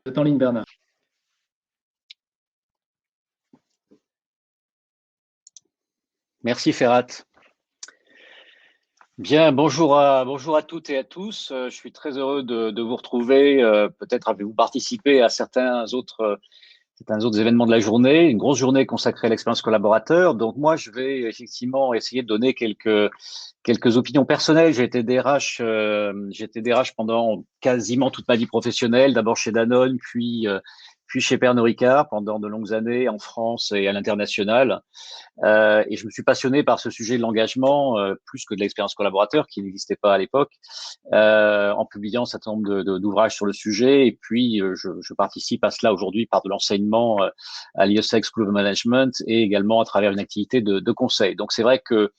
Vous êtes en ligne, Bernard. Merci Ferrat. Bien, bonjour à toutes et à tous. Je suis très heureux de vous retrouver. Peut-être avez-vous participé à certains autres événements de la journée, une grosse journée consacrée à l'expérience collaborateur. Donc moi, je vais effectivement essayer de donner quelques opinions personnelles. J'ai été DRH pendant quasiment toute ma vie professionnelle, d'abord chez Danone, puis chez Pernod Ricard pendant de longues années en France et à l'international. Et je me suis passionné par ce sujet de l'engagement, plus que de l'expérience collaborateur, qui n'existait pas à l'époque, en publiant un certain nombre d'ouvrages sur le sujet. Et puis, je participe à cela aujourd'hui par de l'enseignement à l'IESEG School of Management et également à travers une activité de conseil. Donc, c'est vrai que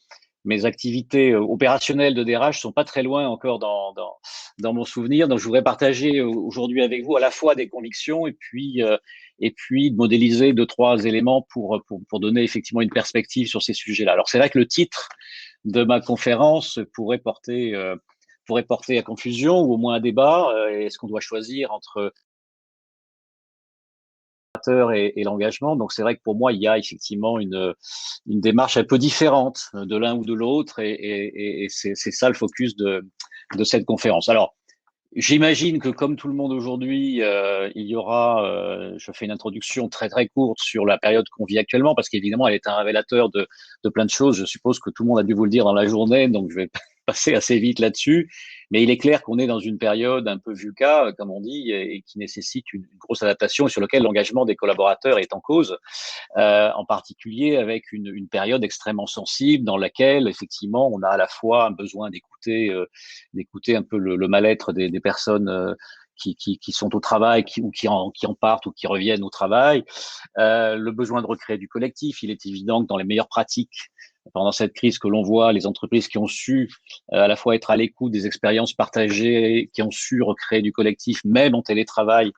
mes activités opérationnelles de DRH sont pas très loin encore dans mon souvenir. Donc, je voudrais partager aujourd'hui avec vous à la fois des convictions et puis de modéliser deux, trois éléments pour donner effectivement une perspective sur ces sujets-là. Alors, c'est vrai que le titre de ma conférence pourrait porter à confusion ou au moins à débat. Est-ce qu'on doit choisir entre et l'engagement? Donc c'est vrai que pour moi il y a effectivement une démarche un peu différente de l'un ou de l'autre et c'est ça le focus de cette conférence. Alors j'imagine que comme tout le monde aujourd'hui, il y aura, je fais une introduction très très courte sur la période qu'on vit actuellement, parce qu'évidemment elle est un révélateur de plein de choses. Je suppose que tout le monde a dû vous le dire dans la journée, donc je vais passer assez vite là-dessus. Mais il est clair qu'on est dans une période un peu VUCA, comme on dit, et qui nécessite une grosse adaptation et sur laquelle l'engagement des collaborateurs est en cause, en particulier avec une période extrêmement sensible dans laquelle effectivement on a à la fois un besoin d'écouter un peu le mal-être des personnes qui sont au travail ou qui en partent ou qui reviennent au travail, le besoin de recréer du collectif. Il est évident que dans les meilleures pratiques pendant cette crise que l'on voit, les entreprises qui ont su à la fois être à l'écoute des expériences partagées, qui ont su recréer du collectif, même en télétravail,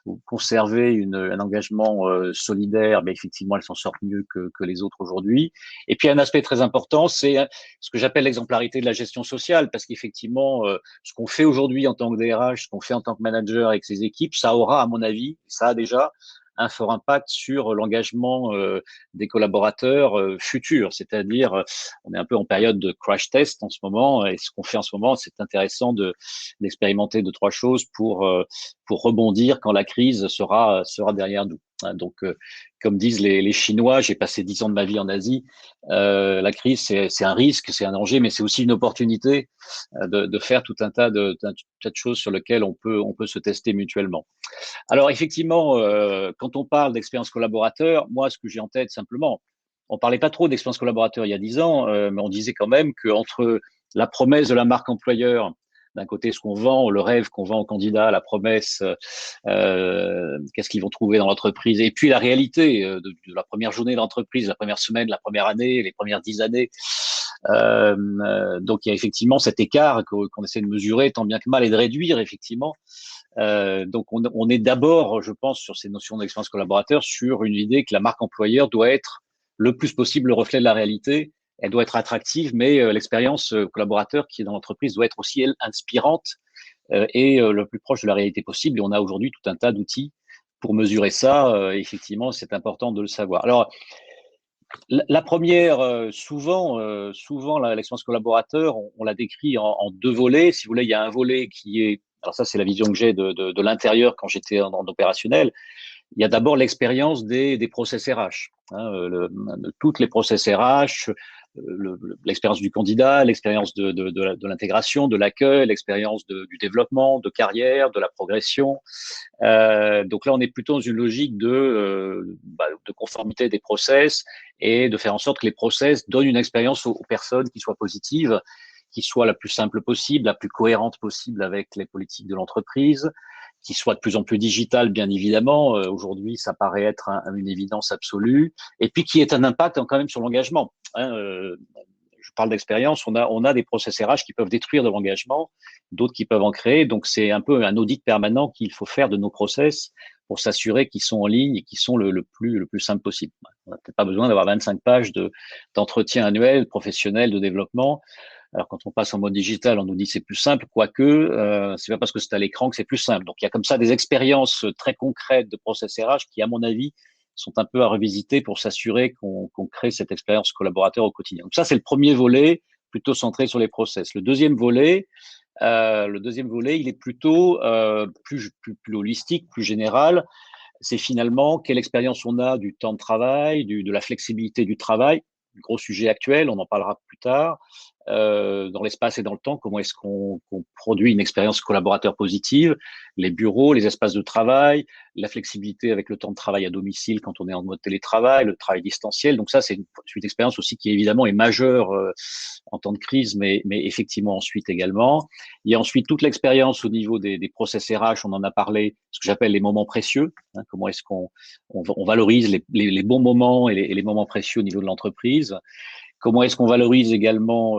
ou conserver un engagement solidaire, mais effectivement, elles s'en sortent mieux que les autres aujourd'hui. Et puis, un aspect très important, c'est ce que j'appelle l'exemplarité de la gestion sociale, parce qu'effectivement, ce qu'on fait aujourd'hui en tant que DRH, ce qu'on fait en tant que manager avec ses équipes, ça aura, à mon avis, ça a déjà un fort impact sur l'engagement des collaborateurs futurs. C'est-à-dire, on est un peu en période de crash test en ce moment, et ce qu'on fait en ce moment, c'est intéressant d'expérimenter deux, trois choses pour rebondir quand la crise sera derrière nous. Donc, comme disent les Chinois, j'ai passé 10 ans de ma vie en Asie. La crise, c'est un risque, c'est un danger, mais c'est aussi une opportunité de faire tout un tas de choses sur lesquelles on peut se tester mutuellement. Alors effectivement, quand on parle d'expérience collaborateur, moi, ce que j'ai en tête simplement, on parlait pas trop d'expérience collaborateur il y a 10 ans, mais on disait quand même qu'entre la promesse de la marque employeur, d'un côté, ce qu'on vend, le rêve qu'on vend aux candidats, la promesse, qu'est-ce qu'ils vont trouver dans l'entreprise, et puis la réalité de la première journée de l'entreprise, la première semaine, la première année, les premières 10 années. Donc il y a effectivement cet écart qu'on essaie de mesurer tant bien que mal et de réduire effectivement. Donc on est d'abord, je pense, sur ces notions d'expérience collaborateur, sur une idée que la marque employeur doit être le plus possible le reflet de la réalité. Elle doit être attractive, mais l'expérience collaborateur qui est dans l'entreprise doit être aussi, elle, inspirante et le plus proche de la réalité possible. Et on a aujourd'hui tout un tas d'outils pour mesurer ça. Effectivement, c'est important de le savoir. Alors, la première, souvent l'expérience collaborateur, on la décrit en deux volets. Si vous voulez, il y a un volet qui est, alors ça c'est la vision que j'ai de l'intérieur quand j'étais en opérationnel. Il y a d'abord l'expérience des process RH, hein, de toutes les process RH, l'expérience du candidat, l'expérience de l'intégration, de l'accueil, l'expérience du développement, de carrière, de la progression. Donc là, on est plutôt dans une logique de conformité des process et de faire en sorte que les process donnent une expérience aux personnes qui soit positive, qui soit la plus simple possible, la plus cohérente possible avec les politiques de l'entreprise, qui soit de plus en plus digital, bien évidemment. Aujourd'hui, ça paraît être une évidence absolue. Et puis, qui ait un impact quand même sur l'engagement. Hein, je parle d'expérience. On a des process RH qui peuvent détruire de l'engagement, d'autres qui peuvent en créer. Donc, c'est un peu un audit permanent qu'il faut faire de nos process pour s'assurer qu'ils sont en ligne et qu'ils sont le plus simple possible. On n'a peut-être pas besoin d'avoir 25 pages d'entretien annuel, professionnel, de développement. Alors quand on passe en mode digital, on nous dit c'est plus simple, quoique c'est pas parce que c'est à l'écran que c'est plus simple. Donc il y a comme ça des expériences très concrètes de process RH qui, à mon avis, sont un peu à revisiter pour s'assurer qu'on crée cette expérience collaborateur au quotidien. Donc ça, c'est le premier volet, plutôt centré sur les process. Le deuxième volet, il est plutôt plus holistique, plus général. C'est finalement quelle expérience on a du temps de travail, de la flexibilité du travail, gros sujet actuel, on en parlera plus tard, dans l'espace et dans le temps, comment est-ce qu'on produit une expérience collaborateur positive, les bureaux, les espaces de travail, la flexibilité avec le temps de travail à domicile quand on est en mode télétravail, le travail distanciel. Donc ça, c'est une suite d'expérience aussi qui évidemment est majeure en temps de crise, mais effectivement ensuite également. Il y a ensuite toute l'expérience au niveau des process RH, on en a parlé, ce que j'appelle les moments précieux. Comment est-ce qu'on valorise les bons moments et les moments précieux au niveau de l'entreprise. Comment est-ce qu'on valorise également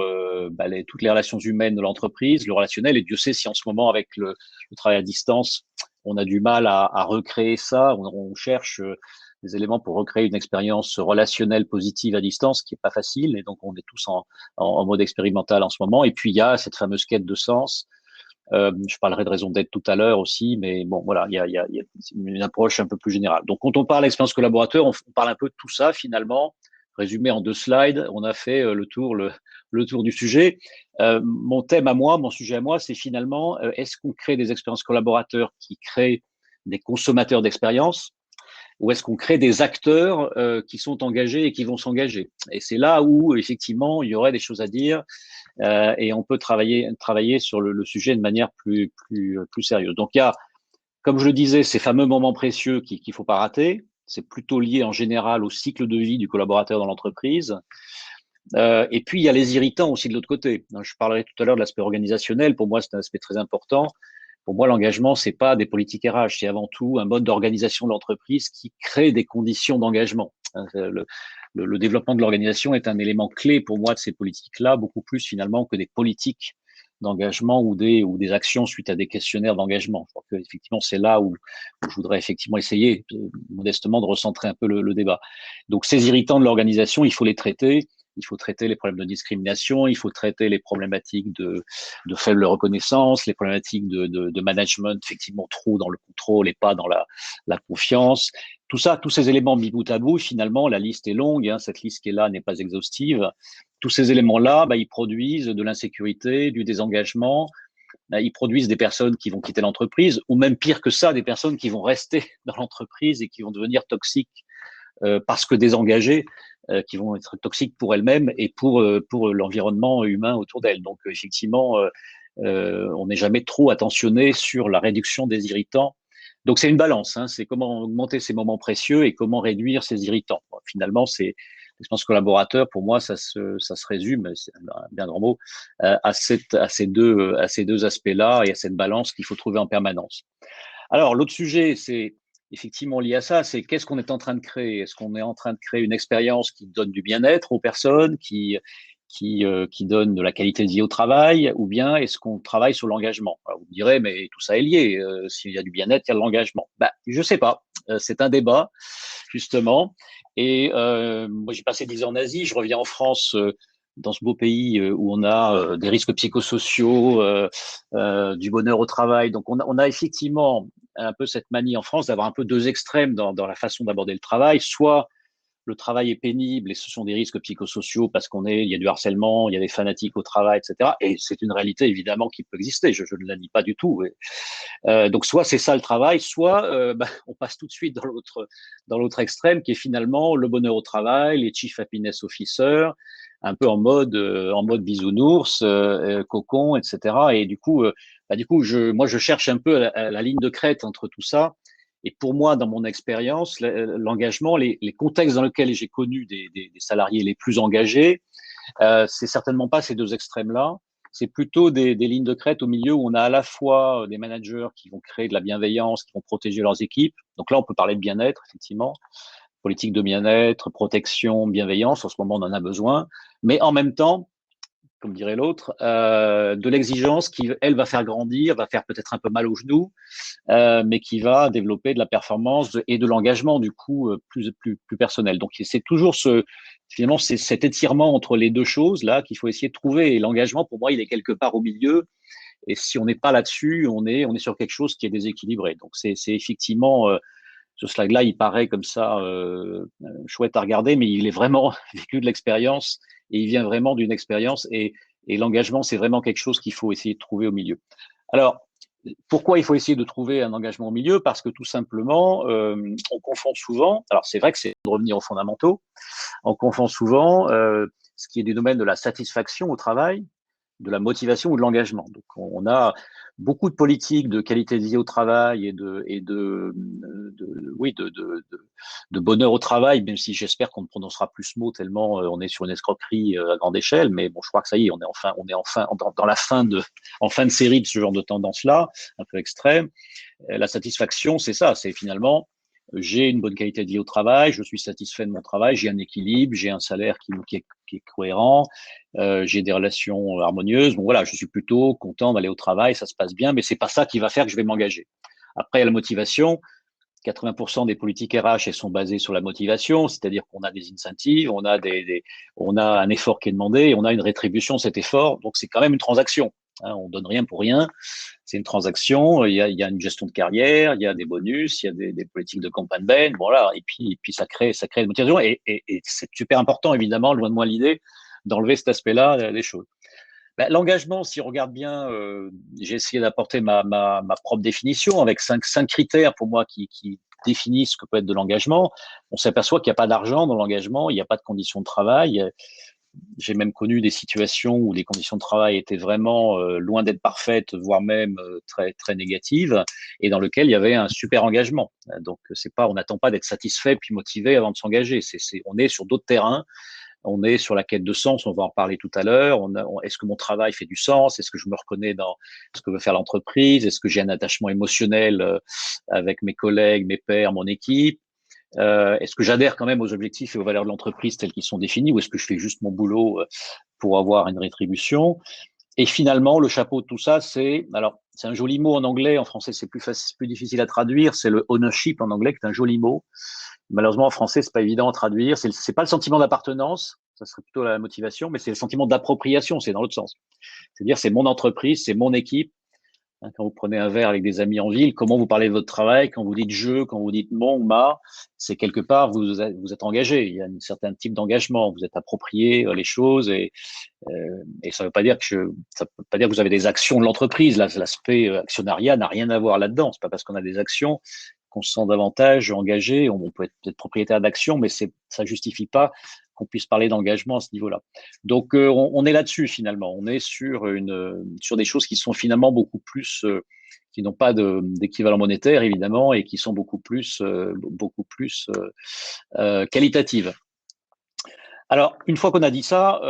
toutes les relations humaines de l'entreprise, le relationnel. Et Dieu sait si en ce moment, avec le travail à distance, on a du mal à recréer ça. On cherche des éléments pour recréer une expérience relationnelle positive à distance, qui est pas facile. Et donc, on est tous en mode expérimental en ce moment. Et puis, il y a cette fameuse quête de sens. Je parlerai de raison d'être tout à l'heure aussi, mais bon, voilà, il y a une approche un peu plus générale. Donc, quand on parle d'expérience collaborateur, on parle un peu de tout ça finalement. Résumé en 2 slides, on a fait le tour du sujet. Mon thème à moi, mon sujet à moi, c'est finalement, est-ce qu'on crée des expériences collaborateurs qui créent des consommateurs d'expérience, ou est-ce qu'on crée des acteurs qui sont engagés et qui vont s'engager? Et c'est là où, effectivement, il y aurait des choses à dire et on peut travailler sur le sujet de manière plus sérieuse. Donc, il y a, comme je le disais, ces fameux moments précieux qu'il ne faut pas rater. C'est plutôt lié en général au cycle de vie du collaborateur dans l'entreprise. Et puis, il y a les irritants aussi de l'autre côté. Je parlerai tout à l'heure de l'aspect organisationnel. Pour moi, c'est un aspect très important. Pour moi, l'engagement, c'est pas des politiques RH, c'est avant tout un mode d'organisation de l'entreprise qui crée des conditions d'engagement. Le développement de l'organisation est un élément clé pour moi de ces politiques-là, beaucoup plus finalement que des politiques d'engagement ou des actions suite à des questionnaires d'engagement. Je crois que effectivement c'est là où je voudrais effectivement essayer modestement de recentrer un peu le débat. Donc ces irritants de l'organisation, il faut les traiter. Il faut traiter les problèmes de discrimination, il faut traiter les problématiques de faible reconnaissance, les problématiques de management, effectivement trop dans le contrôle et pas dans la confiance. Tout ça, tous ces éléments mis bout à bout, finalement, la liste est longue, cette liste qui est là n'est pas exhaustive. Tous ces éléments-là, ils produisent de l'insécurité, du désengagement, ils produisent des personnes qui vont quitter l'entreprise, ou même pire que ça, des personnes qui vont rester dans l'entreprise et qui vont devenir toxiques parce que désengagées, qui vont être toxiques pour elles-mêmes et pour l'environnement humain autour d'elles. Donc effectivement, on n'est jamais trop attentionné sur la réduction des irritants. Donc c'est une balance, c'est comment augmenter ces moments précieux et comment réduire ces irritants. Bon, finalement, c'est l'expérience collaborateur, pour moi, ça se résume, c'est un bien grand mot, à ces deux aspects-là et à cette balance qu'il faut trouver en permanence. Alors, l'autre sujet, c'est effectivement lié à ça, c'est qu'est-ce qu'on est en train de créer? Est-ce qu'on est en train de créer une expérience qui donne du bien-être aux personnes, qui donne de la qualité de vie au travail, ou bien est-ce qu'on travaille sur l'engagement? Alors, vous me direz, mais tout ça est lié. S'il y a du bien-être, il y a de l'engagement. Je sais pas. C'est un débat, justement. Et moi, j'ai passé 10 ans en Asie. Je reviens en France. Dans ce beau pays où on a des risques psychosociaux, du bonheur au travail. Donc, on a effectivement un peu cette manie en France d'avoir un peu 2 extrêmes dans la façon d'aborder le travail. Soit le travail est pénible et ce sont des risques psychosociaux parce il y a du harcèlement, il y a des fanatiques au travail, etc. Et c'est une réalité évidemment qui peut exister. Je ne la nie pas du tout. Donc soit c'est ça le travail, soit on passe tout de suite dans l'autre extrême qui est finalement le bonheur au travail, les chief happiness officers, un peu en mode bisounours, cocon, etc. Et du coup, moi je cherche un peu la ligne de crête entre tout ça. Et pour moi, dans mon expérience, l'engagement, les contextes dans lesquels j'ai connu des salariés les plus engagés, c'est certainement pas ces 2 extrêmes-là. C'est plutôt des lignes de crête au milieu où on a à la fois des managers qui vont créer de la bienveillance, qui vont protéger leurs équipes. Donc là, on peut parler de bien-être, effectivement. Politique de bien-être, protection, bienveillance. En ce moment, on en a besoin. Mais en même temps, comme dirait l'autre, de l'exigence qui, elle, va faire grandir, va faire peut-être un peu mal aux genoux, mais qui va développer de la performance et de l'engagement, du coup, plus personnel. Donc, c'est toujours finalement, c'est cet étirement entre les deux choses là qu'il faut essayer de trouver. Et l'engagement, pour moi, il est quelque part au milieu. Et si on n'est pas là-dessus, on est sur quelque chose qui est déséquilibré. Donc, c'est effectivement, ce slide-là, il paraît comme ça chouette à regarder, mais il est vraiment vécu de l'expérience et il vient vraiment d'une expérience. Et l'engagement, c'est vraiment quelque chose qu'il faut essayer de trouver au milieu. Alors, pourquoi il faut essayer de trouver un engagement au milieu? Parce que tout simplement, on confond souvent, alors c'est vrai que c'est de revenir aux fondamentaux, on confond souvent ce qui est du domaine de la satisfaction au travail, de la motivation ou de l'engagement. Donc, on a beaucoup de politiques de qualité de vie au travail et de bonheur au travail, même si j'espère qu'on ne prononcera plus ce mot tellement on est sur une escroquerie à grande échelle. Mais bon, je crois que ça y est, on est enfin dans la en fin de série de ce genre de tendance-là, un peu extrême. La satisfaction, c'est ça, c'est finalement j'ai une bonne qualité de vie au travail, je suis satisfait de mon travail, j'ai un équilibre, j'ai un salaire qui est cohérent, j'ai des relations harmonieuses. Bon voilà, je suis plutôt content d'aller au travail, ça se passe bien, mais c'est pas ça qui va faire que je vais m'engager. Après, il y a la motivation. 80% des politiques RH elles sont basées sur la motivation, c'est-à-dire qu'on a des incentives, on a un effort qui est demandé, et on a une rétribution de cet effort. Donc c'est quand même une transaction. Hein, on donne rien pour rien. C'est une transaction. Il y a une gestion de carrière, il y a des bonus, il y a des politiques de campagne ben. Voilà. Et puis ça crée une motivation. Et c'est super important, évidemment, loin de moi l'idée d'enlever cet aspect-là des choses. Ben, l'engagement, si on regarde bien, j'ai essayé d'apporter ma propre définition avec cinq critères pour moi qui définissent ce que peut être de l'engagement. On s'aperçoit qu'il n'y a pas d'argent dans l'engagement, il n'y a pas de conditions de travail. J'ai même connu des situations où les conditions de travail étaient vraiment loin d'être parfaites, voire même très très négatives, et dans lequel il y avait un super engagement. Donc c'est pas, on n'attend pas d'être satisfait puis motivé avant de s'engager. On est sur d'autres terrains. On est sur la quête de sens, on va en parler tout à l'heure. Est-ce que mon travail fait du sens? Est-ce que je me reconnais dans ce que veut faire l'entreprise? Est-ce que j'ai un attachement émotionnel avec mes collègues, mes pairs, mon équipe? Est-ce que j'adhère quand même aux objectifs et aux valeurs de l'entreprise tels qu'ils sont définis, ou est-ce que je fais juste mon boulot pour avoir une rétribution? Et finalement, le chapeau de tout ça, c'est un joli mot en anglais, en français c'est plus difficile à traduire, c'est le ownership en anglais, qui est un joli mot. Malheureusement, en français, c'est pas évident à traduire. C'est pas le sentiment d'appartenance, ça serait plutôt la motivation, mais c'est le sentiment d'appropriation, c'est dans l'autre sens. C'est-à-dire, c'est mon entreprise, c'est mon équipe. Hein, quand vous prenez un verre avec des amis en ville, comment vous parlez de votre travail, quand vous dites je, quand vous dites mon, ma, c'est quelque part, vous êtes engagé. Il y a un certain type d'engagement. Vous êtes approprié les choses et ça veut pas dire ça peut pas dire que vous avez des actions de l'entreprise. L'aspect actionnariat n'a rien à voir là-dedans. C'est pas parce qu'on a des actions qu'on se sent davantage engagé. On peut être peut-être propriétaire d'actions, mais ça justifie pas qu'on puisse parler d'engagement à ce niveau-là. Donc, on est là-dessus finalement. On est sur des choses qui sont finalement beaucoup plus, qui n'ont pas d'équivalent monétaire évidemment, et qui sont beaucoup plus qualitatives. Alors, une fois qu'on a dit ça,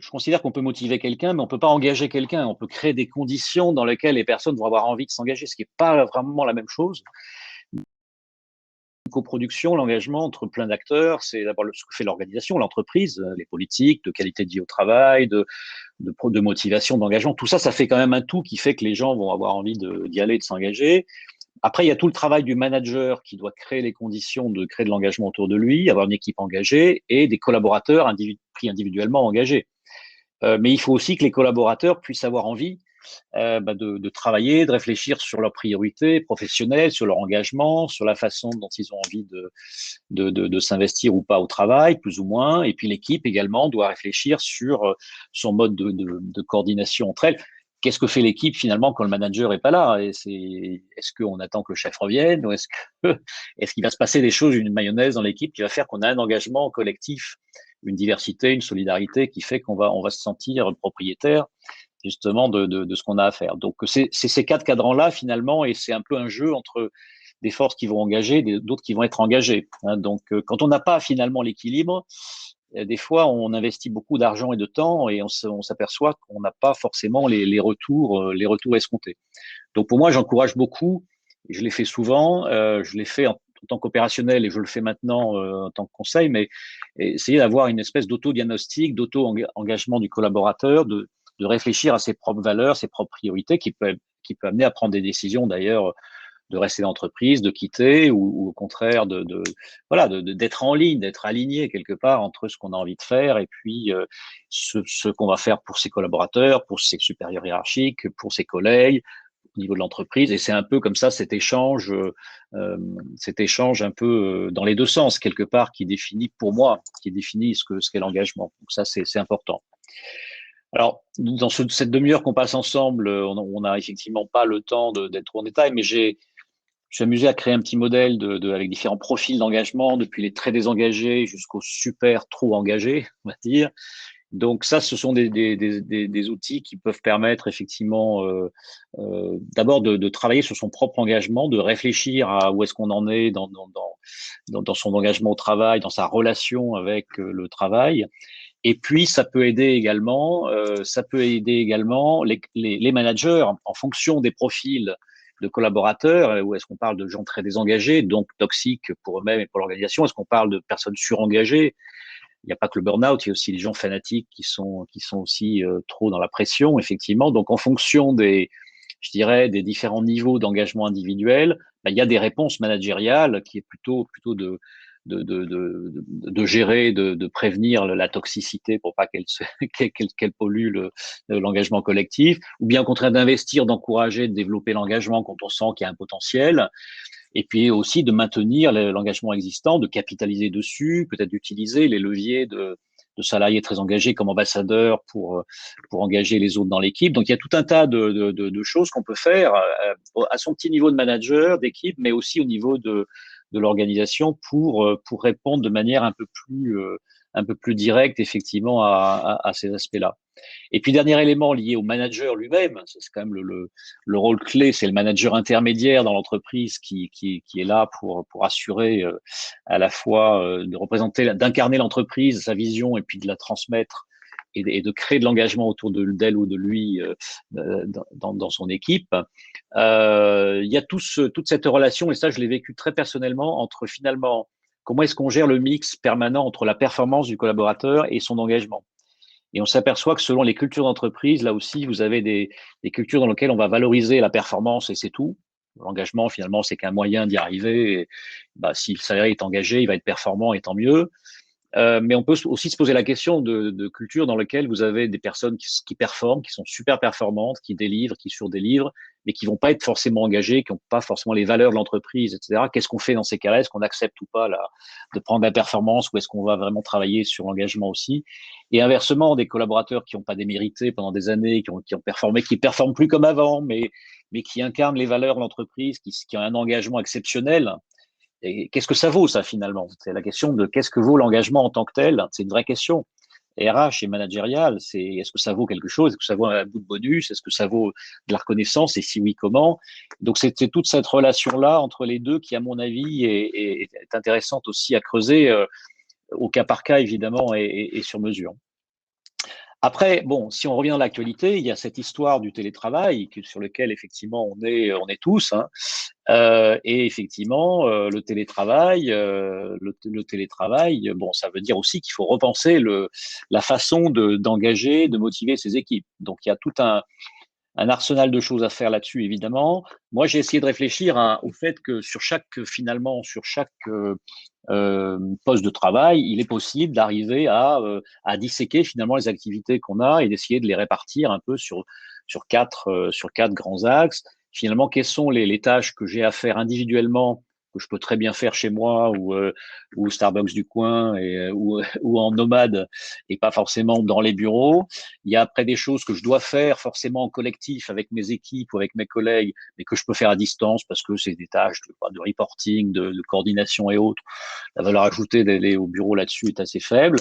je considère qu'on peut motiver quelqu'un, mais on peut pas engager quelqu'un. On peut créer des conditions dans lesquelles les personnes vont avoir envie de s'engager, ce qui est pas vraiment la même chose. Coproduction, l'engagement entre plein d'acteurs, c'est d'abord ce que fait l'organisation, l'entreprise, les politiques, de qualité de vie au travail, de motivation, d'engagement. Tout ça, ça fait quand même un tout qui fait que les gens vont avoir envie d'y aller, de s'engager. Après, il y a tout le travail du manager qui doit créer les conditions de créer de l'engagement autour de lui, avoir une équipe engagée et des collaborateurs pris individuellement engagés. Mais il faut aussi que les collaborateurs puissent avoir envie de travailler, de réfléchir sur leurs priorités professionnelles, sur leur engagement, sur la façon dont ils ont envie de s'investir ou pas au travail, plus ou moins. Et puis l'équipe également doit réfléchir sur son mode de coordination entre elles. Qu'est-ce que fait l'équipe finalement quand le manager est pas là? Est-ce qu'on attend que le chef revienne, ou est-ce qu'il va se passer des choses, une mayonnaise dans l'équipe qui va faire qu'on a un engagement collectif, une diversité, une solidarité qui fait on va se sentir propriétaire justement de ce qu'on a à faire. Donc c'est ces quatre cadrans-là finalement, et c'est un peu un jeu entre des forces qui vont engager, d'autres qui vont être engagées. Hein. Donc quand on n'a pas finalement l'équilibre, des fois on investit beaucoup d'argent et de temps et on s'aperçoit qu'on n'a pas forcément les retours escomptés. Donc pour moi, j'encourage beaucoup, je l'ai fait souvent, je l'ai fait en tant qu'opérationnel, et je le fais maintenant en tant que conseil, mais essayer d'avoir une espèce d'auto-diagnostic, d'auto-engagement du collaborateur, de réfléchir à ses propres valeurs, ses propres priorités, qui peut amener à prendre des décisions d'ailleurs de rester dans l'entreprise, de quitter, ou au contraire voilà, d'être en ligne, d'être aligné quelque part entre ce qu'on a envie de faire et puis ce qu'on va faire pour ses collaborateurs, pour ses supérieurs hiérarchiques, pour ses collègues, au niveau de l'entreprise. Et c'est un peu comme ça cet échange un peu dans les deux sens quelque part qui définit pour moi, qui définit ce qu'est l'engagement. Donc ça c'est important. Alors, dans cette demi-heure qu'on passe ensemble, on n'a effectivement pas le temps d'être trop en détail, mais je suis amusé à créer un petit modèle avec différents profils d'engagement, depuis les très désengagés jusqu'aux super trop engagés, on va dire. Donc ça, ce sont des outils qui peuvent permettre effectivement d'abord de travailler sur son propre engagement, de réfléchir à où est-ce qu'on en est dans son engagement au travail, dans sa relation avec le travail. Et puis, ça peut aider également les managers en fonction des profils de collaborateurs. Ou est-ce qu'on parle de gens très désengagés, donc toxiques pour eux-mêmes et pour l'organisation? Est-ce qu'on parle de personnes surengagées? Il n'y a pas que le burn-out, il y a aussi les gens fanatiques qui sont aussi trop dans la pression, effectivement. Donc, en fonction je dirais, des différents niveaux d'engagement individuel, il y a des réponses managériales qui est plutôt de gérer, de prévenir la toxicité pour pas qu'elle pollue l'engagement collectif, ou bien au contraire d'investir, d'encourager, de développer l'engagement quand on sent qu'il y a un potentiel, et puis aussi de maintenir l'engagement existant, de capitaliser dessus, peut-être d'utiliser les leviers de salariés très engagés comme ambassadeurs pour engager les autres dans l'équipe. Donc il y a tout un tas de choses qu'on peut faire à son petit niveau de manager, d'équipe, mais aussi au niveau de l'organisation pour répondre de manière un peu plus directe, effectivement, à ces aspects-là. Et puis, dernier élément lié au manager lui-même, c'est quand même le rôle clé, c'est le manager intermédiaire dans l'entreprise qui est là pour assurer à la fois de représenter, d'incarner l'entreprise, sa vision, et puis de la transmettre et de créer de l'engagement autour d'elle ou de lui dans son équipe. Il y a toute cette relation, et ça, je l'ai vécu très personnellement, entre finalement comment est-ce qu'on gère le mix permanent entre la performance du collaborateur et son engagement. Et on s'aperçoit que selon les cultures d'entreprise, là aussi, vous avez des cultures dans lesquelles on va valoriser la performance et c'est tout. L'engagement, finalement, c'est qu'un moyen d'y arriver. Et, si le salarié est engagé, il va être performant et tant mieux. Mais on peut aussi se poser la question de culture dans laquelle vous avez des personnes qui performent, qui sont super performantes, qui délivrent, qui surdélivrent, mais qui vont pas être forcément engagées, qui n'ont pas forcément les valeurs de l'entreprise, etc. Qu'est-ce qu'on fait dans ces cas-là? Est-ce qu'on accepte ou pas de prendre la performance, ou est-ce qu'on va vraiment travailler sur l'engagement aussi? Et inversement, des collaborateurs qui n'ont pas démérité pendant des années, qui ont performé, qui performent plus comme avant, mais qui incarnent les valeurs de l'entreprise, qui ont un engagement exceptionnel. Et qu'est-ce que ça vaut, ça, finalement? C'est la question de qu'est-ce que vaut l'engagement en tant que tel? C'est une vraie question. RH et managériale, est-ce que ça vaut quelque chose? Est-ce que ça vaut un bout de bonus? Est-ce que ça vaut de la reconnaissance? Et si oui, comment? Donc, c'est toute cette relation-là entre les deux qui, à mon avis, est intéressante aussi à creuser au cas par cas, évidemment, et sur mesure. Après, bon, si on revient à l'actualité, il y a cette histoire du télétravail sur lequel effectivement on est tous, hein. Et effectivement, le télétravail, bon, ça veut dire aussi qu'il faut repenser la façon d'engager, de motiver ses équipes. Donc il y a tout un arsenal de choses à faire là-dessus, évidemment. Moi, j'ai essayé de réfléchir au fait que sur chaque poste de travail, il est possible d'arriver à disséquer finalement les activités qu'on a et d'essayer de les répartir un peu sur quatre grands axes. Finalement, quelles sont les tâches que j'ai à faire individuellement, que je peux très bien faire chez moi ou Starbucks du coin ou en nomade et pas forcément dans les bureaux. Il y a après des choses que je dois faire forcément en collectif avec mes équipes ou avec mes collègues, mais que je peux faire à distance parce que c'est des tâches de reporting, de coordination et autres. La valeur ajoutée d'aller au bureau là-dessus est assez faible.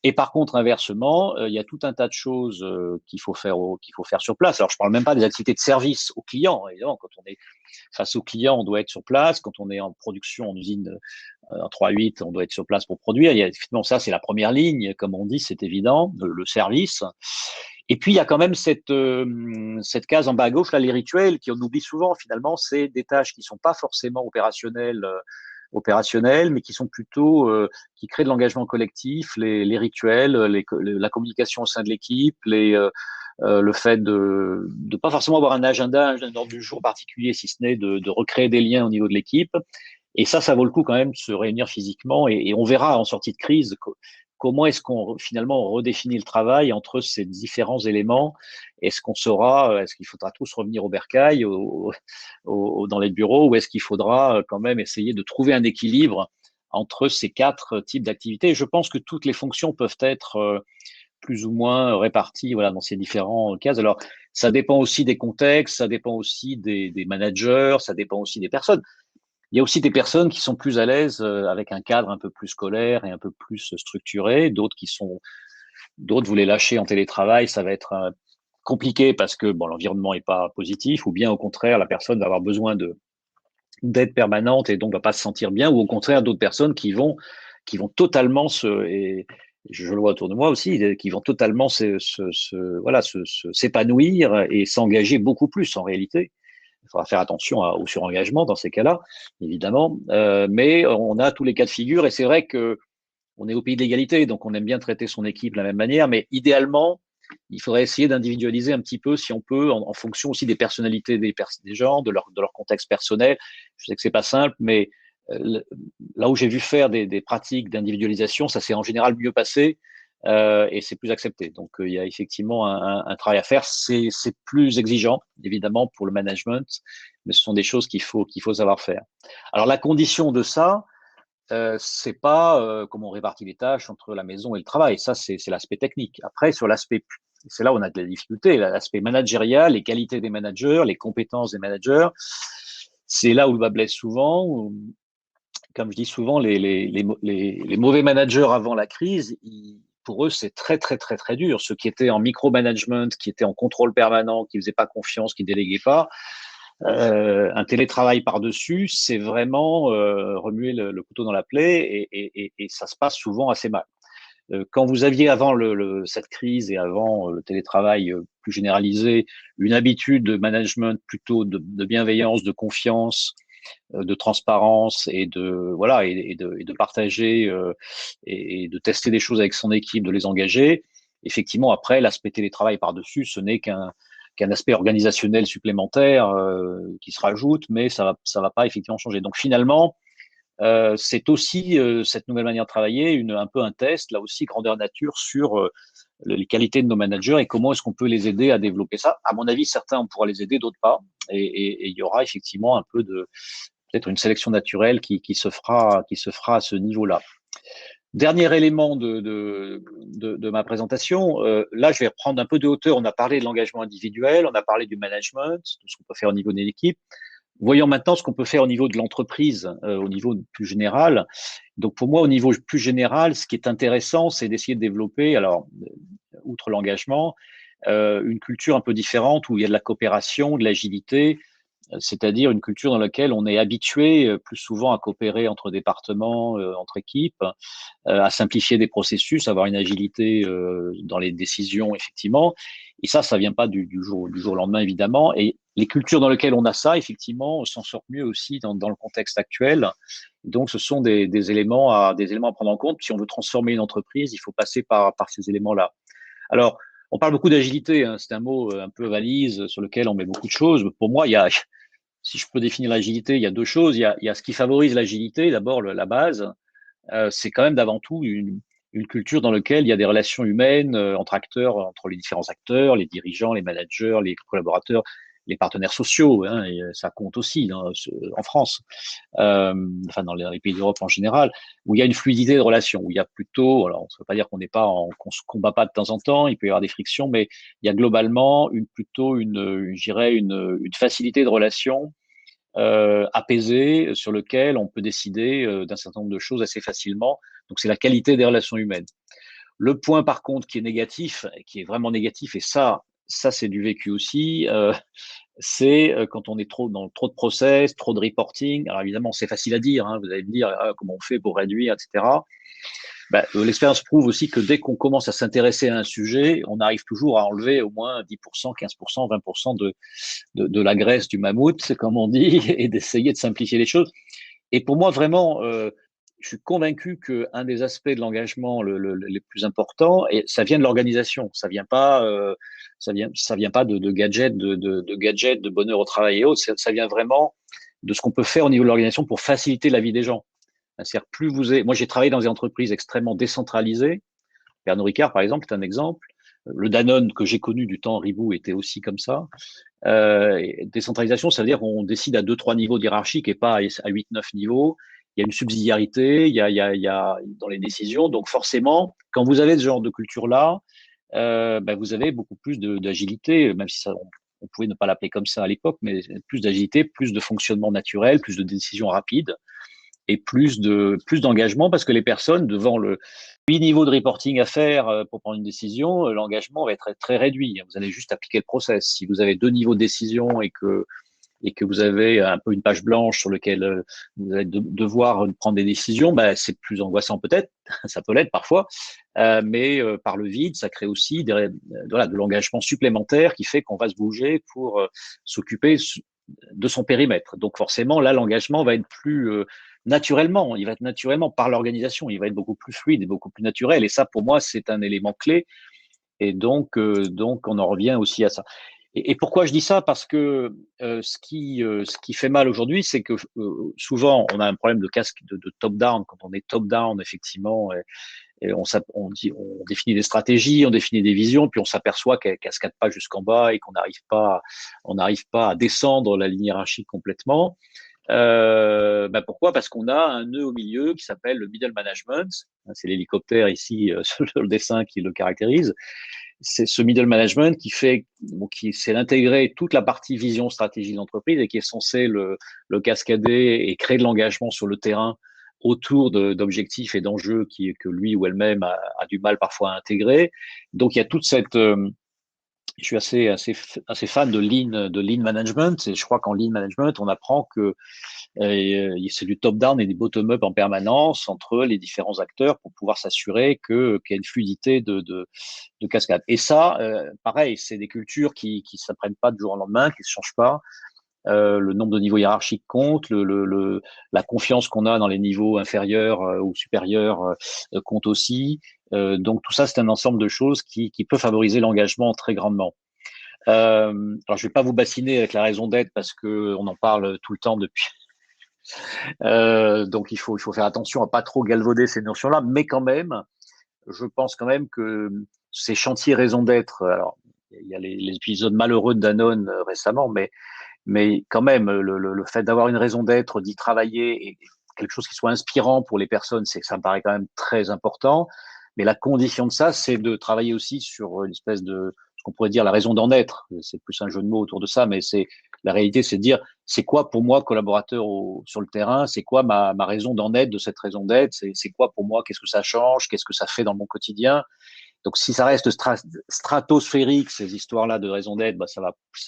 Et par contre, inversement, il y a tout un tas de choses qu'il faut faire sur place. Alors, je parle même pas des activités de service aux clients. Évidemment, quand on est face aux clients, on doit être sur place. Quand on est en production en usine en 3-8, on doit être sur place pour produire. Finalement, ça, c'est la première ligne, comme on dit, c'est évident, le service. Et puis, il y a quand même cette case en bas à gauche, là, les rituels, qu'on oublie souvent, finalement, c'est des tâches qui sont pas forcément opérationnelles opérationnels, mais qui sont plutôt qui créent de l'engagement collectif, les rituels, la communication au sein de l'équipe, le fait de pas forcément avoir un agenda, un ordre du jour particulier, si ce n'est de recréer des liens au niveau de l'équipe. Et ça vaut le coup quand même de se réunir physiquement. Et on verra en sortie de crise comment est-ce qu'on finalement on redéfinit le travail entre ces différents éléments. Est-ce qu'il faudra tous revenir au bercail, dans les bureaux, ou est-ce qu'il faudra quand même essayer de trouver un équilibre entre ces quatre types d'activités? Et je pense que toutes les fonctions peuvent être plus ou moins répartis, voilà, dans ces différents cases. Alors, ça dépend aussi des contextes, ça dépend aussi des managers, ça dépend aussi des personnes. Il y a aussi des personnes qui sont plus à l'aise avec un cadre un peu plus scolaire et un peu plus structuré, d'autres vous les lâchez en télétravail, ça va être compliqué parce que bon, l'environnement est pas positif, ou bien au contraire, la personne va avoir besoin d'aide permanente et donc va pas se sentir bien, ou au contraire, d'autres personnes qui vont totalement et je le vois autour de moi aussi, qui vont totalement voilà, s'épanouir et s'engager beaucoup plus en réalité. Il faudra faire attention au surengagement dans ces cas-là, évidemment. Mais on a tous les cas de figure, et c'est vrai que on est au pays de l'égalité, donc on aime bien traiter son équipe de la même manière, mais idéalement, il faudrait essayer d'individualiser un petit peu, si on peut, en fonction aussi des personnalités des gens, de leur contexte personnel. Je sais que c'est pas simple, mais là où j'ai vu faire des pratiques d'individualisation, ça s'est en général mieux passé et c'est plus accepté. Donc il y a effectivement un travail à faire. C'est plus exigeant, évidemment, pour le management, mais ce sont des choses qu'il faut savoir faire. Alors la condition de ça, c'est pas comment on répartit les tâches entre la maison et le travail. Ça, c'est l'aspect technique. Après, sur l'aspect, c'est là où on a de la difficulté, l'aspect managérial, les qualités des managers, les compétences des managers. C'est là où le bas blesse souvent. Comme je dis souvent, les mauvais managers avant la crise, pour eux, c'est très, très, très, très dur. Ceux qui étaient en micromanagement, qui étaient en contrôle permanent, qui faisaient pas confiance, qui déléguaient pas, un télétravail par-dessus, c'est vraiment remuer le couteau dans la plaie, et ça se passe souvent assez mal. Quand vous aviez avant cette crise et avant le télétravail plus généralisé, une habitude de management plutôt de bienveillance, de confiance, de transparence et de partager et de tester des choses avec son équipe, de les engager. Effectivement, après, l'aspect télétravail par-dessus, ce n'est qu'un aspect organisationnel supplémentaire qui se rajoute, mais ça va pas effectivement changer. Donc finalement, c'est aussi cette nouvelle manière de travailler, un peu un test, là aussi grandeur nature, sur les qualités de nos managers et comment est-ce qu'on peut les aider à développer ça. À mon avis, certains on pourra les aider, d'autres pas, et il y aura effectivement un peu peut-être une sélection naturelle qui se fera à ce niveau-là. Dernier élément de ma présentation, là je vais reprendre un peu de hauteur. On a parlé de l'engagement individuel, on a parlé du management, de ce qu'on peut faire au niveau de l'équipe. Voyons maintenant ce qu'on peut faire au niveau de l'entreprise, au niveau plus général. Donc pour moi, au niveau plus général, ce qui est intéressant, c'est d'essayer de développer, alors outre l'engagement, une culture un peu différente où il y a de la coopération, de l'agilité, c'est-à-dire une culture dans laquelle on est habitué plus souvent à coopérer entre départements, entre équipes, à simplifier des processus, avoir une agilité dans les décisions, effectivement. Et ça vient pas du jour au lendemain, évidemment. Et les cultures dans lesquelles on a ça, effectivement, s'en sortent mieux aussi dans le contexte actuel. Donc, ce sont des éléments à prendre en compte. Si on veut transformer une entreprise, il faut passer par ces éléments-là. Alors, on parle beaucoup d'agilité, hein, c'est un mot un peu valise sur lequel on met beaucoup de choses. Pour moi, si je peux définir l'agilité, il y a deux choses. Il y a ce qui favorise l'agilité, d'abord la base, c'est quand même d'avant tout une culture dans laquelle il y a des relations humaines entre les différents acteurs, les dirigeants, les managers, les collaborateurs, les partenaires sociaux, hein, et ça compte aussi en France, enfin dans les pays d'Europe en général, où il y a une fluidité de relations, où il y a plutôt, alors on ne veut pas dire qu'on se combat pas de temps en temps, il peut y avoir des frictions, mais il y a globalement je dirais une facilité de relation apaisé, sur lequel on peut décider d'un certain nombre de choses assez facilement. Donc c'est la qualité des relations humaines. Le point par contre qui est négatif, qui est vraiment négatif, et ça c'est du vécu aussi, c'est quand on est dans trop de process, trop de reporting. Alors évidemment c'est facile à dire, hein, vous allez me dire comment on fait pour réduire, etc. L'expérience prouve aussi que dès qu'on commence à s'intéresser à un sujet, on arrive toujours à enlever au moins 10%, 15%, 20% de la graisse du mammouth, comme on dit, et d'essayer de simplifier les choses. Et pour moi, vraiment, je suis convaincu qu'un des aspects de l'engagement les plus importants, et ça vient de l'organisation, ça vient pas de gadgets, de gadgets, de bonheur au travail et autres, ça vient vraiment de ce qu'on peut faire au niveau de l'organisation pour faciliter la vie des gens. C'est-à-dire, moi j'ai travaillé dans des entreprises extrêmement décentralisées. Pernod Ricard, par exemple, est un exemple. Le Danone que j'ai connu du temps Ribou était aussi comme ça. Décentralisation, ça veut dire qu'on décide à 2, 3 niveaux hiérarchiques et pas à 8, 9 niveaux. Il y a une subsidiarité, il y a dans les décisions. Donc forcément, quand vous avez ce genre de culture-là, vous avez beaucoup plus d'agilité, même si ça, on pouvait ne pas l'appeler comme ça à l'époque, mais plus d'agilité, plus de fonctionnement naturel, plus de décisions rapides et plus d'engagement parce que les personnes devant le 8 niveaux de reporting à faire pour prendre une décision, l'engagement va être très réduit. Vous allez juste appliquer le process. Si vous avez 2 niveaux de décision et que vous avez un peu une page blanche sur laquelle vous allez devoir prendre des décisions, c'est plus angoissant peut-être, ça peut l'être parfois, mais par le vide, ça crée aussi de l'engagement supplémentaire qui fait qu'on va se bouger pour s'occuper de son périmètre. Donc forcément, là, l'engagement va être plus naturellement, il va être naturellement par l'organisation, il va être beaucoup plus fluide et beaucoup plus naturel. Et ça, pour moi, c'est un élément clé. Et donc, on en revient aussi à ça. Et pourquoi je dis ça? Parce que ce qui fait mal aujourd'hui, c'est que souvent, on a un problème de casque de top-down. Quand on est top-down, effectivement, et on définit des stratégies, on définit des visions, puis on s'aperçoit qu'elles cascadent pas jusqu'en bas et on n'arrive pas à descendre la ligne hiérarchique complètement. Pourquoi? Parce qu'on a un nœud au milieu qui s'appelle le middle management. C'est l'hélicoptère ici sur le dessin qui le caractérise. C'est ce middle management qui c'est d'intégrer toute la partie vision, stratégie d'entreprise et qui est censé le cascader et créer de l'engagement sur le terrain autour d'objectifs et d'enjeux que lui ou elle-même a du mal parfois à intégrer. Donc il y a toute cette je suis assez fan de lean management et je crois qu'en lean management, on apprend que c'est du top-down et du bottom-up en permanence entre les différents acteurs pour pouvoir s'assurer qu'il y a une fluidité de cascade. Et ça, pareil, c'est des cultures qui s'apprennent pas de jour au lendemain, qui se changent pas. Le nombre de niveaux hiérarchiques compte, la confiance qu'on a dans les niveaux inférieurs ou supérieurs compte aussi. Donc tout ça, c'est un ensemble de choses qui peut favoriser l'engagement très grandement. Alors je vais pas vous bassiner avec la raison d'être parce que on en parle tout le temps depuis. Donc il faut faire attention à pas trop galvauder ces notions-là, mais quand même, je pense quand même que ces chantiers raison d'être. Alors il y a les épisodes malheureux de Danone récemment, mais quand même, le fait d'avoir une raison d'être, d'y travailler et quelque chose qui soit inspirant pour les personnes, ça me paraît quand même très important. Mais la condition de ça, c'est de travailler aussi sur une espèce de, ce qu'on pourrait dire la raison d'en être. C'est plus un jeu de mots autour de ça, mais la réalité, c'est de dire, c'est quoi pour moi, collaborateur sur le terrain, c'est quoi ma raison d'en être, de cette raison d'être, c'est quoi pour moi, qu'est-ce que ça change, qu'est-ce que ça fait dans mon quotidien. Donc, si ça reste stratosphérique, ces histoires-là de raison d'être, ça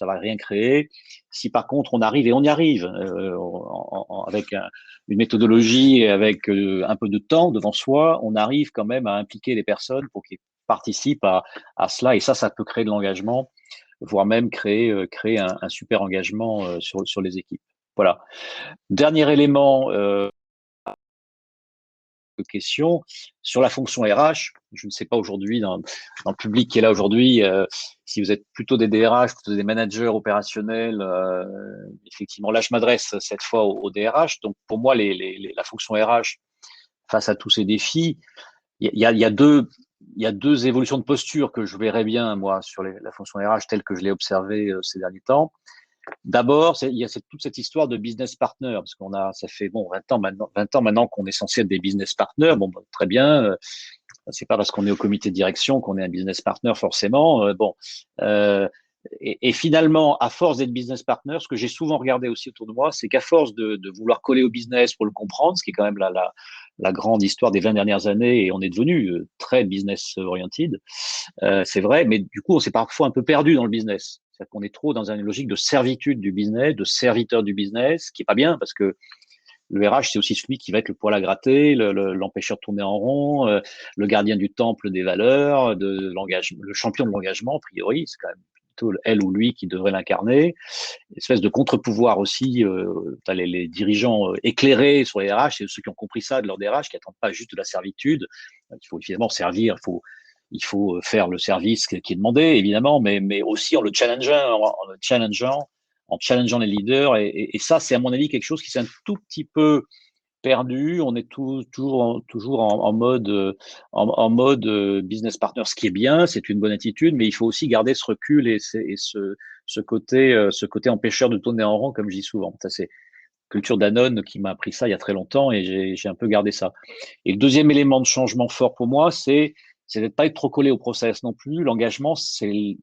va rien créer. Si par contre on arrive, et on y arrive, avec une méthodologie et avec un peu de temps devant soi, on arrive quand même à impliquer les personnes pour qu'ils participent à cela. Et ça peut créer de l'engagement, voire même créer un super engagement sur les équipes. Voilà. Dernier élément, question sur la fonction RH. Je ne sais pas aujourd'hui dans le public qui est là aujourd'hui, si vous êtes plutôt des DRH, plutôt des managers opérationnels. Effectivement, là, je m'adresse cette fois aux DRH. Donc, pour moi, la fonction RH face à tous ces défis, il y a deux évolutions de posture que je verrais bien, moi, sur la fonction RH telle que je l'ai observée ces derniers temps. D'abord, il y a toute cette histoire de business partner, parce ça fait 20 ans maintenant qu'on est censé être des business partners. Bon, très bien. C'est pas parce qu'on est au comité de direction qu'on est un business partner forcément. Et finalement, à force d'être business partner, ce que j'ai souvent regardé aussi autour de moi, c'est qu'à force de vouloir coller au business pour le comprendre, ce qui est quand même la grande histoire des 20 dernières années, et on est devenu très business oriented, c'est vrai, mais du coup, on s'est parfois un peu perdu dans le business. C'est-à-dire qu'on est trop dans une logique de servitude du business, de serviteur du business, qui est pas bien parce que le RH, c'est aussi celui qui va être le poil à gratter, l'empêcheur de tourner en rond, le gardien du temple des valeurs, le champion de l'engagement, a priori. C'est quand même plutôt elle ou lui qui devrait l'incarner. Une espèce de contre-pouvoir aussi. Tu as les dirigeants éclairés sur les RH, c'est ceux qui ont compris ça de leur DRH, qui n'attendent pas juste de la servitude. Il faut évidemment servir, il faut faire le service qui est demandé, évidemment, mais aussi en le challengeant, en challengeant les leaders. Et ça, c'est à mon avis quelque chose qui s'est un tout petit peu perdu. On est toujours en mode, en mode business partner, ce qui est bien, c'est une bonne attitude, mais il faut aussi garder ce recul et ce côté empêcheur de tourner en rond, comme je dis souvent. Ça, c'est culture Danone qui m'a appris ça il y a très longtemps et j'ai un peu gardé ça. Et le deuxième élément de changement fort pour moi, c'est de ne pas être trop collé au process non plus. L'engagement, plus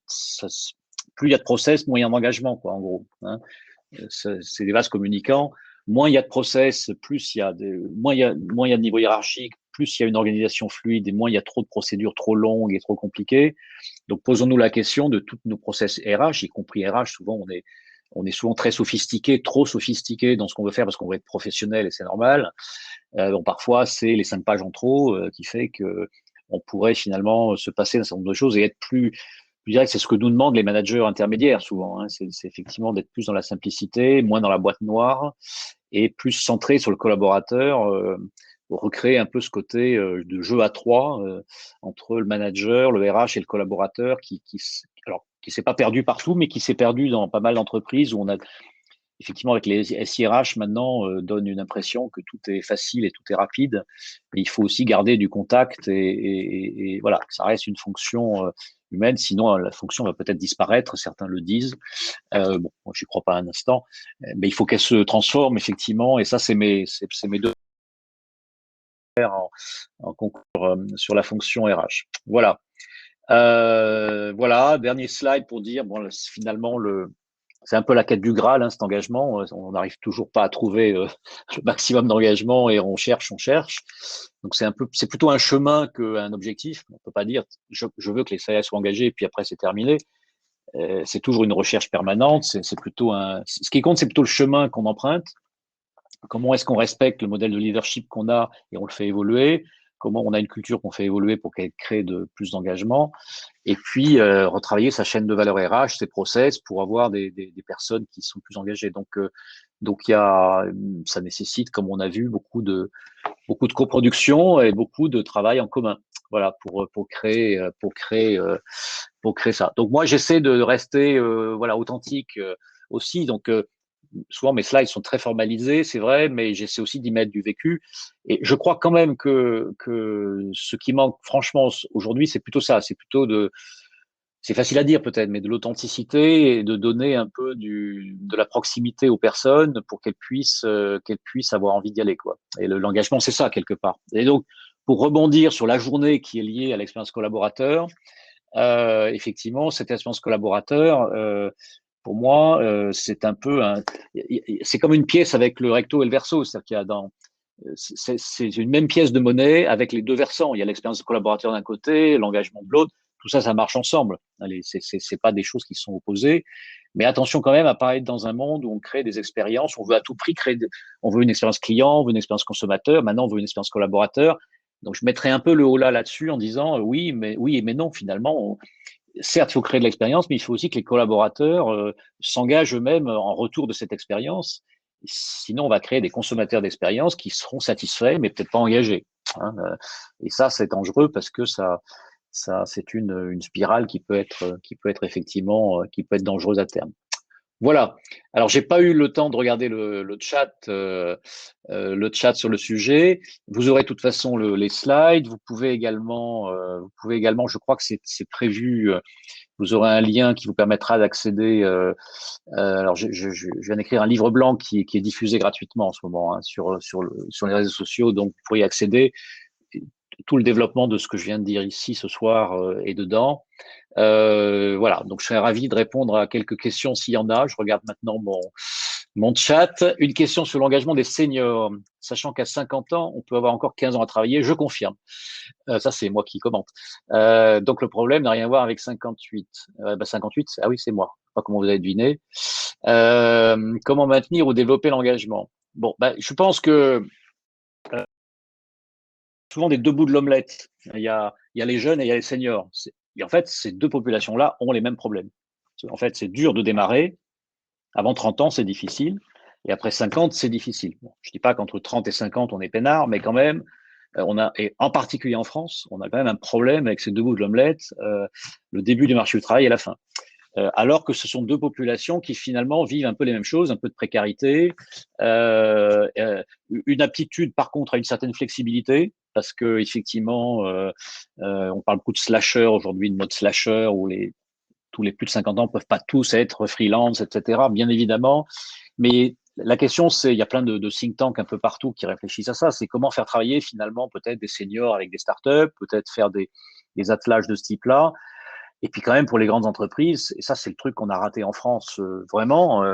il y a de process, moins il y a d'engagement, quoi, en gros. Hein. C'est des vases communicants. Moins il y a de process, moins il y a de niveau hiérarchique, plus il y a une organisation fluide et moins il y a trop de procédures trop longues et trop compliquées. Donc, posons-nous la question de tous nos process RH, y compris RH. Souvent, on est souvent très sophistiqué, trop sophistiqué dans ce qu'on veut faire parce qu'on veut être professionnel et c'est normal. Donc, parfois, c'est les 5 pages en trop qui fait que on pourrait finalement se passer d'un certain nombre de choses et être plus, je dirais que c'est ce que nous demandent les managers intermédiaires souvent. Hein. C'est effectivement d'être plus dans la simplicité, moins dans la boîte noire et plus centré sur le collaborateur pour recréer un peu ce côté de jeu à trois entre le manager, le RH et le collaborateur qui s'est pas perdu partout, mais qui s'est perdu dans pas mal d'entreprises où on a effectivement, avec les SIRH maintenant, donne une impression que tout est facile et tout est rapide. Mais il faut aussi garder du contact et voilà, que ça reste une fonction humaine. Sinon, la fonction va peut-être disparaître. Certains le disent. Bon, moi, je n'y crois pas un instant. Mais il faut qu'elle se transforme effectivement. Et ça, c'est mes deux en concours sur la fonction RH. Voilà. Voilà. Dernier slide pour dire bon, finalement c'est un peu la quête du Graal, hein, cet engagement. On n'arrive toujours pas à trouver le maximum d'engagement et on cherche, on cherche. Donc c'est plutôt un chemin qu'un objectif. On peut pas dire je veux que les salariés soient engagés et puis après c'est terminé. C'est toujours une recherche permanente. C'est plutôt ce qui compte, c'est plutôt le chemin qu'on emprunte. Comment est-ce qu'on respecte le modèle de leadership qu'on a et on le fait évoluer? Comment on a une culture qu'on fait évoluer pour qu'elle crée de plus d'engagement? Et puis, retravailler sa chaîne de valeur RH, ses process pour avoir des personnes qui sont plus engagées. Donc ça nécessite, comme on a vu, beaucoup de coproduction et beaucoup de travail en commun. Voilà, pour créer ça. Donc moi, j'essaie de rester, voilà, authentique aussi. Donc, souvent mes slides sont très formalisés, c'est vrai, mais j'essaie aussi d'y mettre du vécu. Et je crois quand même que ce qui manque, franchement, aujourd'hui, c'est plutôt ça. C'est facile à dire peut-être, mais de l'authenticité et de donner un peu de la proximité aux personnes pour qu'elles puissent avoir envie d'y aller, quoi. Et l'engagement, c'est ça quelque part. Et donc, pour rebondir sur la journée qui est liée à l'expérience collaborateur, effectivement, cette expérience collaborateur, pour moi, c'est comme une pièce avec le recto et le verso, c'est-à-dire qu'il y a c'est une même pièce de monnaie avec les deux versants. Il y a l'expérience de collaborateur d'un côté, l'engagement de l'autre. Tout ça, ça marche ensemble. Allez, c'est pas des choses qui sont opposées. Mais attention quand même à pas être dans un monde où on crée des expériences. On veut à tout prix on veut une expérience client, on veut une expérience consommateur. Maintenant, on veut une expérience collaborateur. Donc, je mettrai un peu le haut là-dessus en disant oui, mais non, finalement, certes, il faut créer de l'expérience, mais il faut aussi que les collaborateurs s'engagent eux-mêmes en retour de cette expérience. Sinon, on va créer des consommateurs d'expérience qui seront satisfaits, mais peut-être pas engagés. Hein. Et ça, c'est dangereux parce que c'est une spirale qui peut être effectivement, qui peut être dangereuse à terme. Voilà. Alors, j'ai pas eu le temps de regarder le chat sur le sujet. Vous aurez de toute façon les slides. Vous pouvez également, je crois que c'est prévu. Vous aurez un lien qui vous permettra d'accéder. Alors, je viens d'écrire un livre blanc qui est diffusé gratuitement en ce moment hein, sur les réseaux sociaux, donc vous pourriez accéder. Tout le développement de ce que je viens de dire ici ce soir est dedans. Voilà, donc je serais ravi de répondre à quelques questions s'il y en a. Je regarde maintenant mon chat. Une question sur l'engagement des seniors. Sachant qu'à 50 ans, on peut avoir encore 15 ans à travailler, je confirme. Ça, c'est moi qui commente. Donc, le problème n'a rien à voir avec 58. 58, ah oui, c'est moi. Je sais pas comment vous avez deviné. Comment maintenir ou développer l'engagement? Bon, je pense que souvent des deux bouts de l'omelette. Il y a les jeunes et il y a les seniors. Et en fait, ces deux populations-là ont les mêmes problèmes. En fait, c'est dur de démarrer. Avant 30 ans, c'est difficile. Et après 50, c'est difficile. Bon, je ne dis pas qu'entre 30 et 50, on est peinard, mais quand même, on a, et en particulier en France, on a quand même un problème avec ces deux bouts de l'omelette, le début du marché du travail et la fin. Alors que ce sont deux populations qui finalement vivent un peu les mêmes choses, un peu de précarité, une aptitude par contre à une certaine flexibilité, parce que effectivement, on parle beaucoup de slasher aujourd'hui, de mode slasher, où tous les plus de 50 ans ne peuvent pas tous être freelance, etc. Bien évidemment, mais la question, c'est, il y a plein de think tanks un peu partout qui réfléchissent à ça, c'est comment faire travailler finalement peut-être des seniors avec des startups, peut-être faire des attelages de ce type-là. Et puis quand même pour les grandes entreprises, et ça c'est le truc qu'on a raté en France vraiment,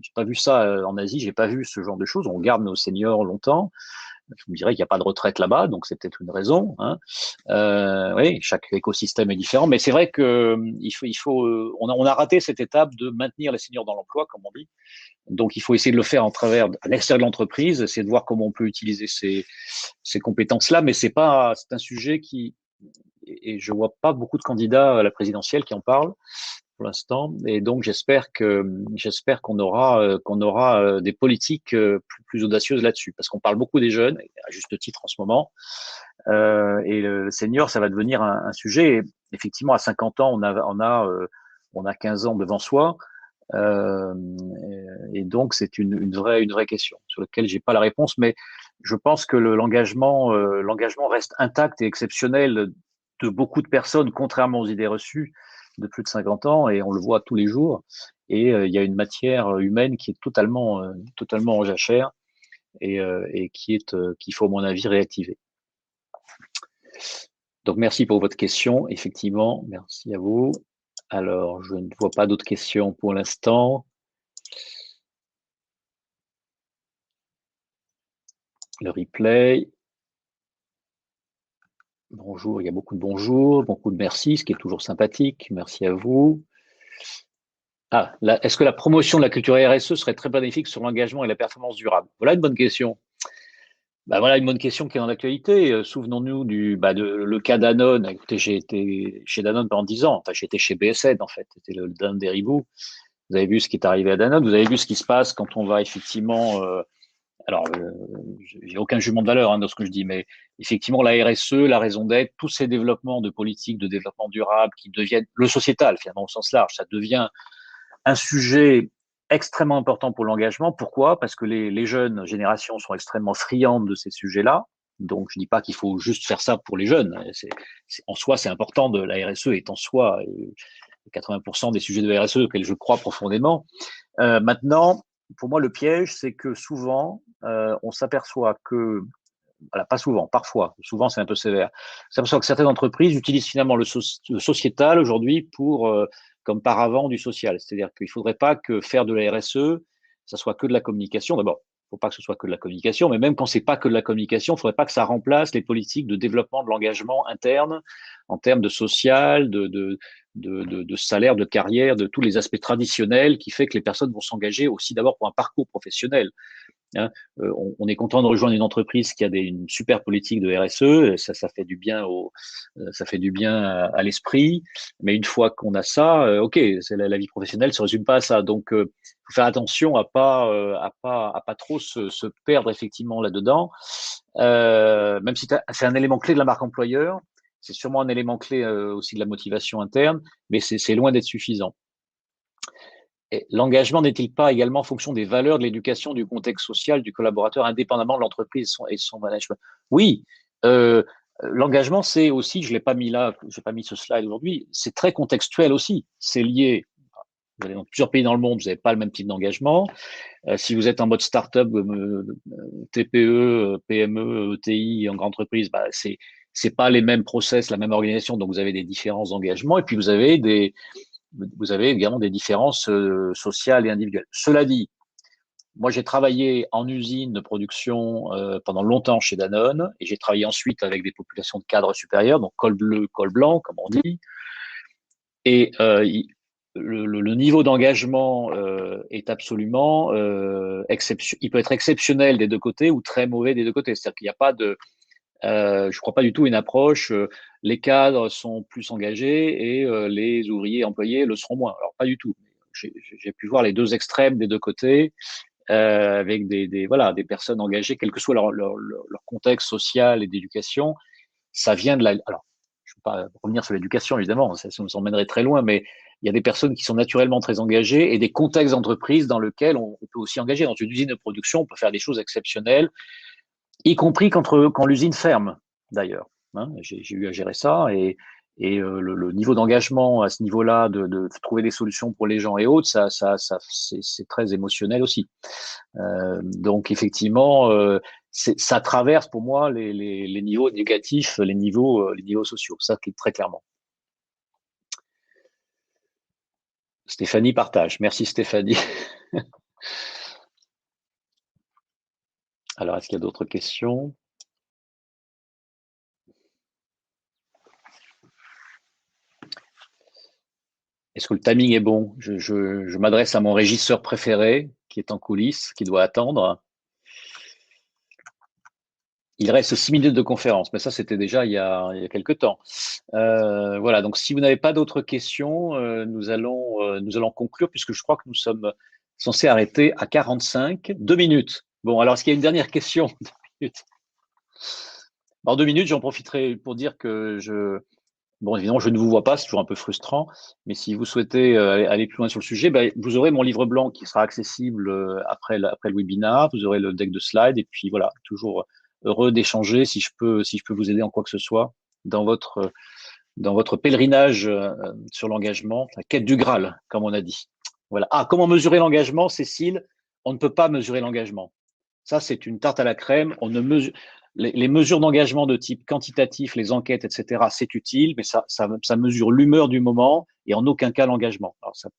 j'ai pas vu ça en Asie, j'ai pas vu ce genre de choses. On garde nos seniors longtemps. Je me dirais qu'il n'y a pas de retraite là-bas, donc c'est peut-être une raison. Hein. Oui, chaque écosystème est différent, mais c'est vrai que on a raté cette étape de maintenir les seniors dans l'emploi, comme on dit. Donc il faut essayer de le faire à l'extérieur de l'entreprise, essayer de voir comment on peut utiliser ces compétences-là, mais c'est un sujet et je vois pas beaucoup de candidats à la présidentielle qui en parlent pour l'instant. Et donc, j'espère qu'on aura des politiques plus audacieuses là-dessus, parce qu'on parle beaucoup des jeunes, à juste titre en ce moment. Et le senior, ça va devenir un sujet. Et effectivement, à 50 ans, on a 15 ans devant soi. Euh, et donc, c'est une vraie question sur laquelle j'ai pas la réponse, mais je pense que l'engagement reste intact et exceptionnel de beaucoup de personnes, contrairement aux idées reçues de plus de 50 ans, et on le voit tous les jours. Et il y a une matière humaine qui est totalement en jachère et qu'il faut, à mon avis, réactiver. Donc, merci pour votre question. Effectivement, merci à vous. Alors, je ne vois pas d'autres questions pour l'instant. Le replay. Bonjour, il y a beaucoup de bonjours, beaucoup de merci, ce qui est toujours sympathique. Merci à vous. Est-ce que la promotion de la culture RSE serait très bénéfique sur l'engagement et la performance durable? Voilà une bonne question. Voilà une bonne question qui est dans l'actualité. Souvenons-nous le cas Danone. Écoutez, j'ai été chez Danone pendant 10 ans. Enfin, j'étais chez BSN, en fait. C'était le Danone des Ribous. Vous avez vu ce qui est arrivé à Danone. Vous avez vu ce qui se passe quand on va effectivement alors, j'ai aucun jugement de valeur dans ce que je dis, mais effectivement, la RSE, la raison d'être, tous ces développements de politiques de développement durable qui deviennent le sociétal, finalement, au sens large, ça devient un sujet extrêmement important pour l'engagement. Pourquoi? Parce que les jeunes générations sont extrêmement friandes de ces sujets-là. Donc, je ne dis pas qu'il faut juste faire ça pour les jeunes. En soi, c'est important. La RSE est en soi 80% des sujets de RSE auxquels je crois profondément. Maintenant, pour moi, le piège, c'est que souvent, on s'aperçoit que, voilà, pas souvent, parfois, souvent c'est un peu sévère, on s'aperçoit que certaines entreprises utilisent finalement le sociétal aujourd'hui comme paravent du social. C'est-à-dire qu'il ne faudrait pas que faire de la RSE, ça soit que de la communication. D'abord, il ne faut pas que ce soit que de la communication, mais même quand c'est pas que de la communication, il ne faudrait pas que ça remplace les politiques de développement de l'engagement interne en termes de social, de salaire, de carrière, de tous les aspects traditionnels qui fait que les personnes vont s'engager aussi d'abord pour un parcours professionnel. Hein. On est content de rejoindre une entreprise qui a une super politique de RSE, ça fait du bien ça fait du bien à l'esprit. Mais une fois qu'on a ça, ok, la vie professionnelle se résume pas à ça. Donc, faut faire attention à pas trop se perdre effectivement là-dedans. Même si c'est un élément clé de la marque employeur, c'est sûrement un élément clé aussi de la motivation interne, mais c'est loin d'être suffisant. L'engagement n'est-il pas également en fonction des valeurs, de l'éducation, du contexte social du collaborateur, indépendamment de l'entreprise et son management? Oui, l'engagement, c'est aussi, je l'ai pas mis là, j'ai pas mis ce slide aujourd'hui, c'est très contextuel aussi. C'est lié. Vous allez dans plusieurs pays dans le monde, vous n'avez pas le même type d'engagement. Si vous êtes en mode start-up, TPE, PME, ETI, en grande entreprise, c'est pas les mêmes process, la même organisation, donc vous avez des différents engagements. Et puis vous avez également des différences sociales et individuelles. Cela dit, moi j'ai travaillé en usine de production pendant longtemps chez Danone et j'ai travaillé ensuite avec des populations de cadres supérieurs, donc col bleu, col blanc, comme on dit. Et le niveau d'engagement est absolument il peut être exceptionnel des deux côtés ou très mauvais des deux côtés. C'est-à-dire qu'il n'y a pas Je crois pas du tout à une approche, les cadres sont plus engagés et les ouvriers employés le seront moins. Alors pas du tout. J'ai pu voir les 2 extrêmes des 2 côtés, avec voilà, des personnes engagées, quel que soit leur contexte social et d'éducation. Ça vient de la alors, je ne veux pas revenir sur l'éducation évidemment, ça nous emmènerait très loin, mais il y a des personnes qui sont naturellement très engagées et des contextes d'entreprise dans lesquels on peut aussi engager. Dans une usine de production, on peut faire des choses exceptionnelles, y compris quand l'usine ferme, d'ailleurs. Hein, j'ai eu à gérer ça et le niveau d'engagement à ce niveau-là, de trouver des solutions pour les gens et autres, c'est très émotionnel aussi. Donc effectivement, ça traverse pour moi les niveaux négatifs, les niveaux sociaux, ça très clairement. Stéphanie partage. Merci Stéphanie. Alors, est-ce qu'il y a d'autres questions? Est-ce que le timing est bon? Je m'adresse à mon régisseur préféré qui est en coulisses, qui doit attendre. Il reste 6 minutes de conférence, mais ça, c'était déjà il y a quelques temps. Voilà, donc si vous n'avez pas d'autres questions, nous allons conclure puisque je crois que nous sommes censés arrêter à 45, 2 minutes. Bon, alors est-ce qu'il y a une dernière question? 2 minutes. En 2 minutes, j'en profiterai pour dire que bon, évidemment, je ne vous vois pas, c'est toujours un peu frustrant, mais si vous souhaitez aller plus loin sur le sujet, ben, vous aurez mon livre blanc qui sera accessible après le webinar, vous aurez le deck de slides, et puis voilà, toujours heureux d'échanger si je peux vous aider en quoi que ce soit dans votre pèlerinage sur l'engagement, la quête du Graal, comme on a dit. Voilà. Ah, comment mesurer l'engagement, Cécile? On ne peut pas mesurer l'engagement. Ça, c'est une tarte à la crème. On ne mesure les mesures d'engagement de type quantitatif, les enquêtes, etc. C'est utile, mais ça mesure l'humeur du moment et en aucun cas l'engagement. Alors ça,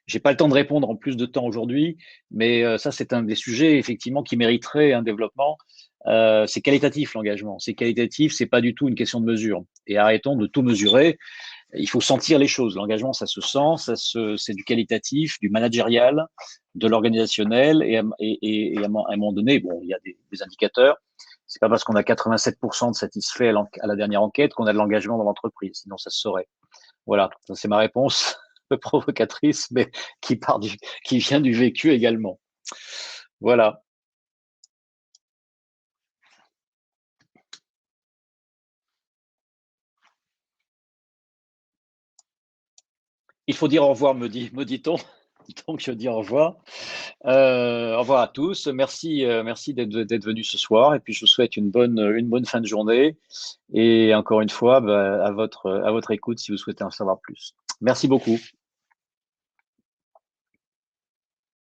j'ai pas le temps de répondre en plus de temps aujourd'hui, mais ça c'est un des sujets effectivement qui mériterait un développement. C'est qualitatif l'engagement. C'est qualitatif, c'est pas du tout une question de mesure. Et arrêtons de tout mesurer. Il faut sentir les choses. L'engagement, ça se sent, c'est du qualitatif, du managérial, de l'organisationnel, et à un moment donné, bon, il y a des indicateurs. C'est pas parce qu'on a 87% de satisfaits à la dernière enquête qu'on a de l'engagement dans l'entreprise, sinon ça se saurait. Voilà, c'est ma réponse, un peu provocatrice, mais qui vient du vécu également. Voilà. Il faut dire au revoir, me dit-on. Donc je dis au revoir. Au revoir à tous. Merci d'être venu ce soir. Et puis je vous souhaite une bonne fin de journée. Et encore une fois, à votre écoute si vous souhaitez en savoir plus. Merci beaucoup.